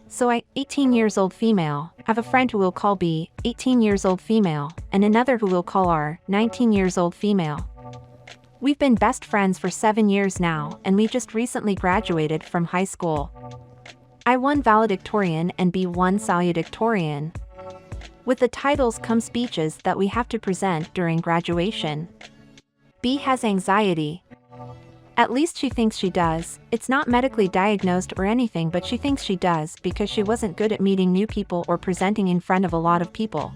So I, 18 years old female, have a friend who we'll call B, 18 years old female, and another who we'll call R, 19 years old female. We've been best friends for 7 years now, and we just recently graduated from high school. I won valedictorian and B won salutatorian. With the titles come speeches that we have to present during graduation. B has anxiety. At least she thinks she does. It's not medically diagnosed or anything, but she thinks she does because she wasn't good at meeting new people or presenting in front of a lot of people.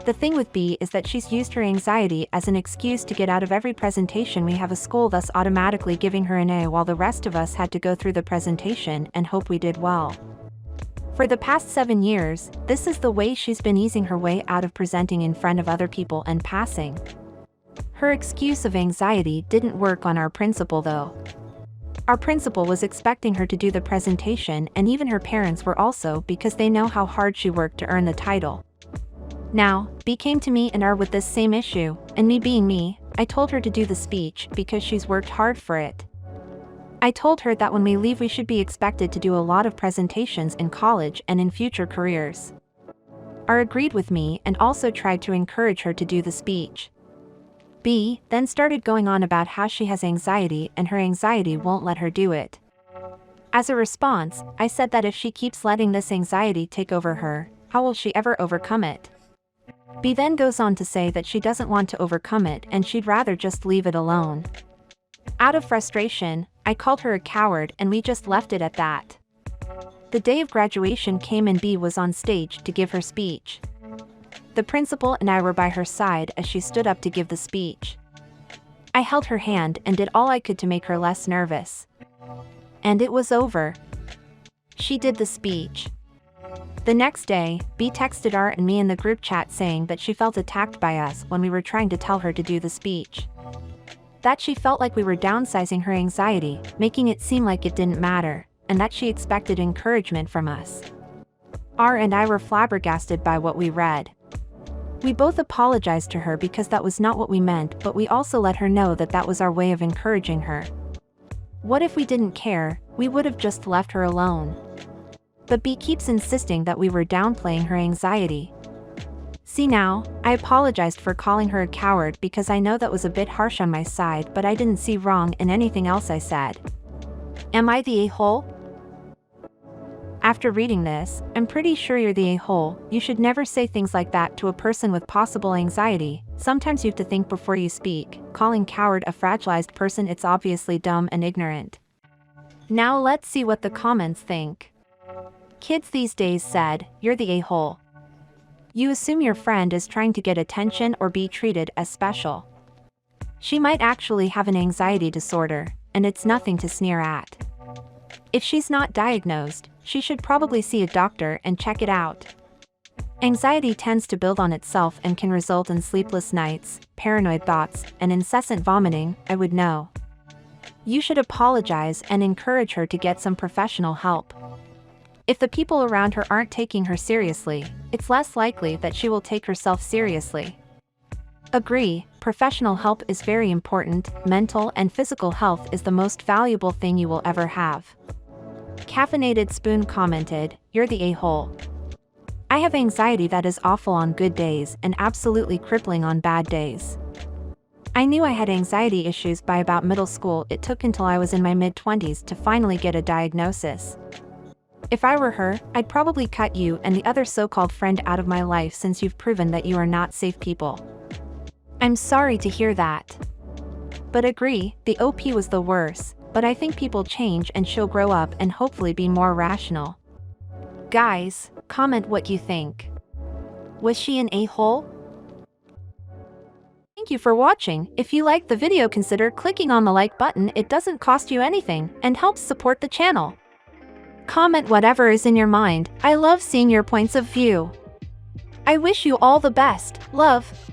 The thing with B is that she's used her anxiety as an excuse to get out of every presentation we have a school, thus automatically giving her an A while the rest of us had to go through the presentation and hope we did well. For the past 7 years, this is the way she's been easing her way out of presenting in front of other people and passing. Her excuse of anxiety didn't work on our principal though. Our principal was expecting her to do the presentation, and even her parents were also, because they know how hard she worked to earn the title. Now, B came to me and R with this same issue, and me being me, I told her to do the speech because she's worked hard for it. I told her that when we leave we should be expected to do a lot of presentations in college and in future careers. R agreed with me and also tried to encourage her to do the speech. B then started going on about how she has anxiety and her anxiety won't let her do it. As a response, I said that if she keeps letting this anxiety take over her, how will she ever overcome it? B then goes on to say that she doesn't want to overcome it and she'd rather just leave it alone. Out of frustration, I called her a coward and we just left it at that. The day of graduation came and B was on stage to give her speech. The principal and I were by her side as she stood up to give the speech. I held her hand and did all I could to make her less nervous. And it was over. She did the speech. The next day, B texted R and me in the group chat saying that she felt attacked by us when we were trying to tell her to do the speech. That she felt like we were downsizing her anxiety, making it seem like it didn't matter, and that she expected encouragement from us. R and I were flabbergasted by what we read. We both apologized to her because that was not what we meant, but we also let her know that that was our way of encouraging her. What if we didn't care? We would have just left her alone. But B keeps insisting that we were downplaying her anxiety. See now, I apologized for calling her a coward because I know that was a bit harsh on my side, but I didn't see wrong in anything else I said. Am I the a-hole? After reading this, I'm pretty sure you're the a-hole. You should never say things like that to a person with possible anxiety. Sometimes you have to think before you speak. Calling coward a fragilized person, it's obviously dumb and ignorant. Now let's see what the comments think. Kids these days said, you're the a-hole. You assume your friend is trying to get attention or be treated as special. She might actually have an anxiety disorder, and it's nothing to sneer at. If she's not diagnosed, she should probably see a doctor and check it out. Anxiety tends to build on itself and can result in sleepless nights, paranoid thoughts, and incessant vomiting. I would know. You should apologize and encourage her to get some professional help. If the people around her aren't taking her seriously, it's less likely that she will take herself seriously. Agree, professional help is very important. Mental and physical health is the most valuable thing you will ever have. Caffeinated Spoon commented, you're the a-hole. I have anxiety that is awful on good days and absolutely crippling on bad days. I knew I had anxiety issues by about middle school. It took until I was in my mid-20s to finally get a diagnosis. If I were her, I'd probably cut you and the other so-called friend out of my life since you've proven that you are not safe people. I'm sorry to hear that. But agree, the OP was the worst, but I think people change and she'll grow up and hopefully be more rational. Guys, comment what you think. Was she an a-hole? Thank you for watching. If you liked the video, consider clicking on the like button. It doesn't cost you anything and helps support the channel. Comment whatever is in your mind. I love seeing your points of view. I wish you all the best. Love.